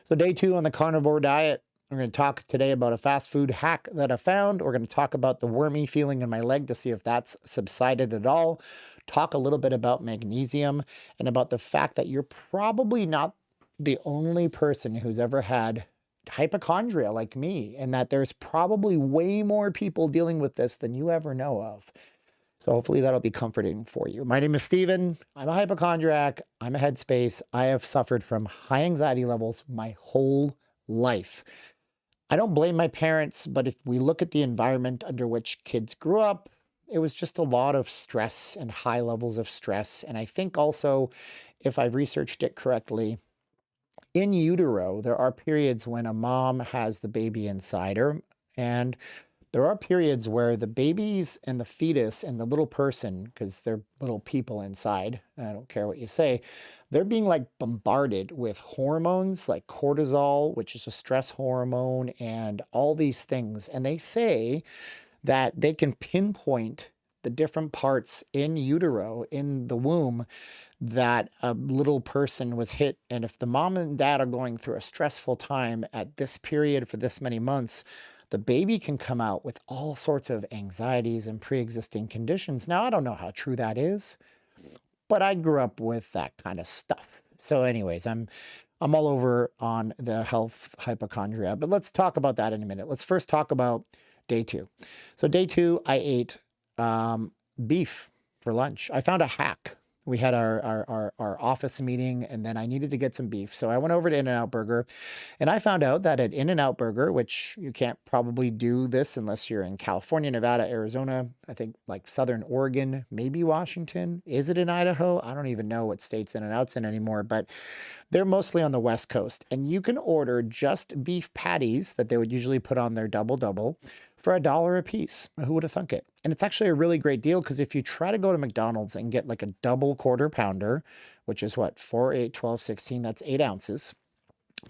So, day two on the carnivore diet. We're going to talk today about a fast food hack that I found. We're going to talk about the wormy feeling in my leg to see if that's subsided at all. Talk a little bit about magnesium and about the fact that you're probably not the only person who's ever had hypochondria like me, and that there's probably way more people dealing with this than you ever know of. So hopefully that'll be comforting for you. My name is Steven. I'm a hypochondriac. I'm a headspace. I have suffered from high anxiety levels my whole life. I don't blame my parents, but if we look at the environment under which kids grew up, it was just a lot of stress and high levels of stress. And I think also, if I've researched it correctly, in utero, there are periods when a mom has the baby inside her, and there are periods where the babies and the fetus and the little person, because they're little people inside, I don't care what you say, they're being like bombarded with hormones like cortisol, which is a stress hormone, and all these things. And they say that they can pinpoint the different parts in utero, in the womb, that a little person was hit. And if the mom and dad are going through a stressful time at this period for this many months, the baby can come out with all sorts of anxieties and pre-existing conditions. Now, I don't know how true that is, but I grew up with that kind of stuff. So anyways, I'm all over on the health hypochondria, but let's talk about that in a minute. Let's first talk about day two. So day two, I ate beef for lunch. I found a hack. We had our office meeting, and then I needed to get some beef. So I went over to In-N-Out Burger, and I found out that at In-N-Out Burger, which you can't probably do this unless you're in California, Nevada, Arizona, I think like Southern Oregon, maybe Washington. Is it in Idaho? I don't even know what states In-N-Out's in anymore, but they're mostly on the West Coast. And you can order just beef patties that they would usually put on their double double for $1 a piece. Who would have thunk it? And it's actually a really great deal, because if you try to go to McDonald's and get like a double quarter pounder, which is what, 4, 8, 12, 16, that's 8 ounces.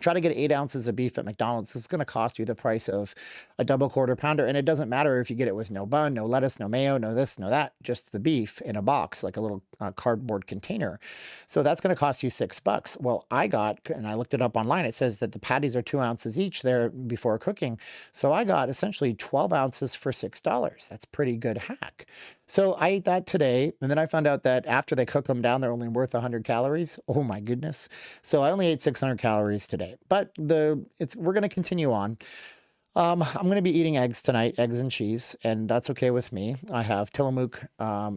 Try to get 8 ounces of beef at McDonald's. It's going to cost you the price of a double quarter pounder. And it doesn't matter if you get it with no bun, no lettuce, no mayo, no this, no that, just the beef in a box, like a little cardboard container. So that's going to cost you $6. Well, I got, and I looked it up online, it says that the patties are 2 ounces each there before cooking. So I got essentially 12 ounces for $6. That's pretty good hack. So I ate that today, and then I found out that after they cook them down, they're only worth 100 calories. Oh my goodness. So I only ate 600 calories today, but we're going to continue on. I'm going to be eating eggs tonight, eggs and cheese, and that's okay with me. I have Tillamook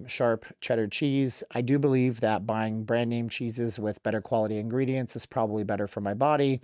sharp cheddar cheese. I do believe that buying brand name cheeses with better quality ingredients is probably better for my body.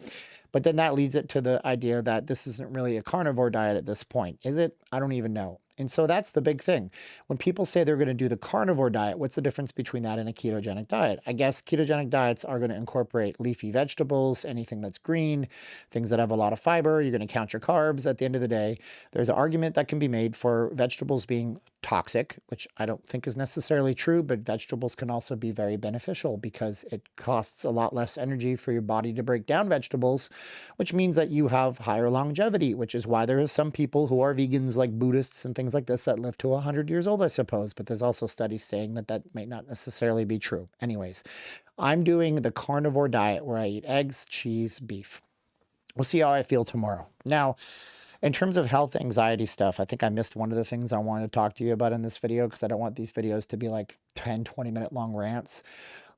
But then that leads it to the idea that this isn't really a carnivore diet at this point, is it? I don't even know. And so that's the big thing. When people say they're going to do the carnivore diet, what's the difference between that and a ketogenic diet? I guess ketogenic diets are going to incorporate leafy vegetables, anything that's green, things that have a lot of fiber. You're going to count your carbs. At the end of the day, there's an argument that can be made for vegetables being toxic, which I don't think is necessarily true, but vegetables can also be very beneficial because it costs a lot less energy for your body to break down vegetables, which means that you have higher longevity, which is why there are some people who are vegans, like Buddhists and things like this, that live to 100 years old, I suppose. But there's also studies saying that that may not necessarily be true. Anyways, I'm doing the carnivore diet where I eat eggs, cheese, beef. We'll see how I feel tomorrow. Now, in terms of health anxiety stuff, I think I missed one of the things I wanted to talk to you about in this video, because I don't want these videos to be like 10, 20-minute long rants.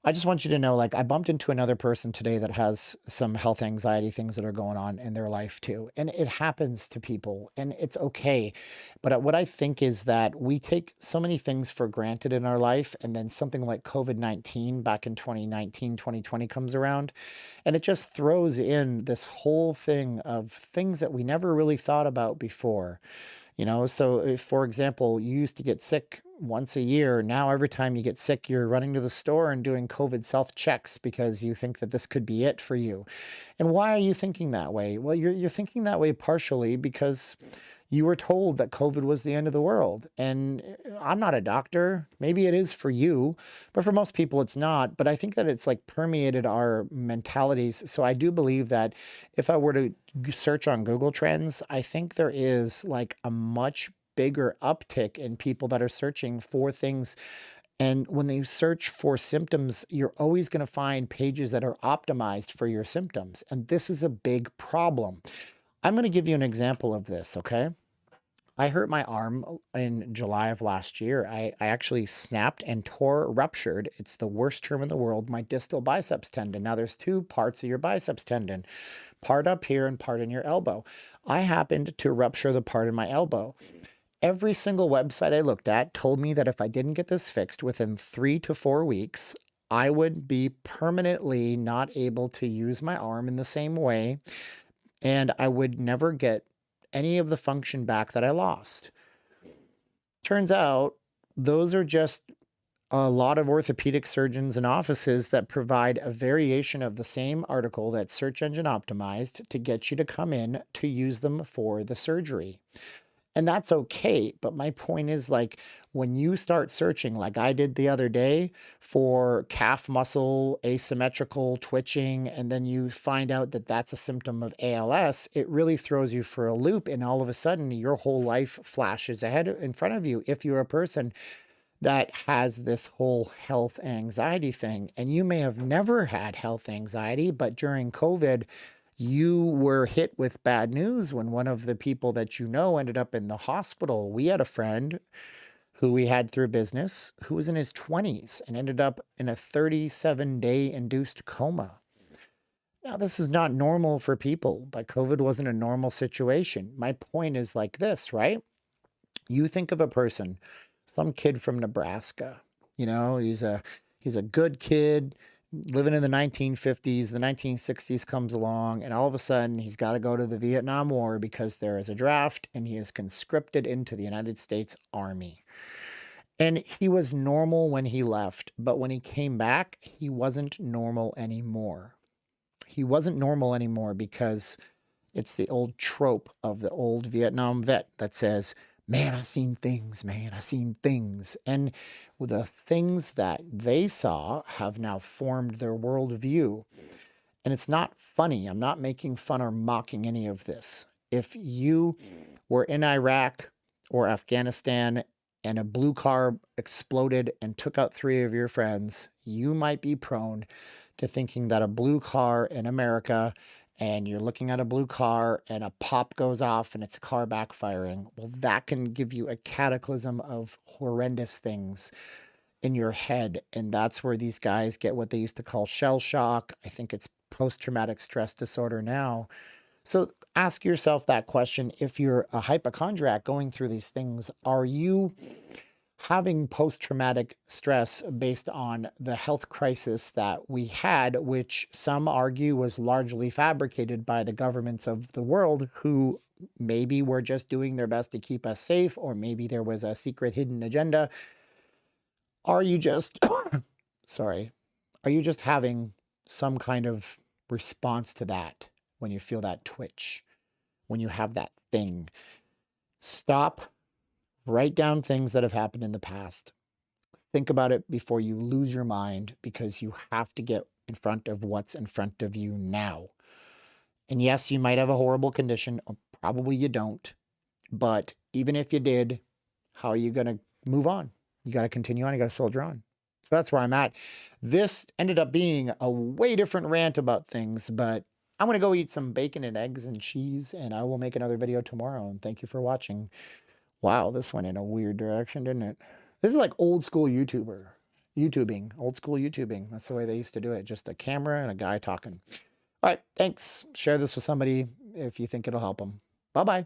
I just want you to know, like, I bumped into another person today that has some health anxiety things that are going on in their life too. And it happens to people, and it's okay. But what I think is that we take so many things for granted in our life, and then something like COVID-19 back in 2019, 2020 comes around, and it just throws in this whole thing of things that we never really thought about before. So if, for example, you used to get sick once a year. Now, every time you get sick, you're running to the store and doing COVID self-checks because you think that this could be it for you. And why are you thinking that way? Well, you're thinking that way partially because you were told that COVID was the end of the world. And I'm not a doctor. Maybe it is for you, but for most people it's not. But I think that it's like permeated our mentalities. So I do believe that if I were to search on Google Trends, I think there is like a much bigger uptick in people that are searching for things And when you search for symptoms, you're always going to find pages that are optimized for your symptoms. And this is a big problem. I'm going to give you an example of this, okay? I hurt my arm in July of last year. I actually snapped and tore, ruptured. It's the worst term in the world, my distal biceps tendon. Now, there's two parts of your biceps tendon, part up here and part in your elbow. I happened to rupture the part in my elbow. Every single website I looked at told me that if I didn't get this fixed within 3 to 4 weeks, I would be permanently not able to use my arm in the same way, and I would never get any of the function back that I lost. Turns out those are just a lot of orthopedic surgeons and offices that provide a variation of the same article that's search engine optimized to get you to come in to use them for the surgery. And that's okay. But my point is, like, when you start searching, like I did the other day, for calf muscle asymmetrical twitching, and then you find out that that's a symptom of ALS, it really throws you for a loop. And all of a sudden, your whole life flashes ahead in front of you if you're a person that has this whole health anxiety thing. And you may have never had health anxiety, but during COVID, you were hit with bad news when one of the people that you know ended up in the hospital. We had a friend who we had through business who was in his 20s and ended up in a 37-day induced coma. Now, this is not normal for people, but COVID wasn't a normal situation. My point is like this, right? You think of a person, some kid from Nebraska, he's a good kid living in the 1950s. The 1960s comes along, and all of a sudden he's got to go to the Vietnam War because there is a draft and he is conscripted into the United States Army. And he was normal when he left, but when he came back, he wasn't normal anymore. He wasn't normal anymore because it's the old trope of the old Vietnam vet that says, man, I seen things, man, I seen things. And the things that they saw have now formed their worldview. And it's not funny. I'm not making fun or mocking any of this. If you were in Iraq or Afghanistan and a blue car exploded and took out 3 of your friends, you might be prone to thinking that a blue car in America, and you're looking at a blue car and a pop goes off and it's a car backfiring, well, that can give you a cataclysm of horrendous things in your head. And that's where these guys get what they used to call shell shock. I think it's post-traumatic stress disorder now. So ask yourself that question. If you're a hypochondriac going through these things, are you having post-traumatic stress based on the health crisis that we had, which some argue was largely fabricated by the governments of the world, who maybe were just doing their best to keep us safe, or maybe there was a secret hidden agenda? Are you just, sorry, are you just having some kind of response to that when you feel that twitch, when you have that thing? Stop. Write down things that have happened in the past. Think about it before you lose your mind, because you have to get in front of what's in front of you now. And yes, you might have a horrible condition, or probably you don't. But even if you did, how are you going to move on? You got to continue on. You got to soldier on. So that's where I'm at. This ended up being a way different rant about things, but I'm going to go eat some bacon and eggs and cheese, and I will make another video tomorrow. And thank you for watching. Wow, this went in a weird direction, didn't it? This is like old school YouTubing, old school YouTubing. That's the way they used to do it. Just a camera and a guy talking. All right, thanks. Share this with somebody if you think it'll help them. Bye-bye.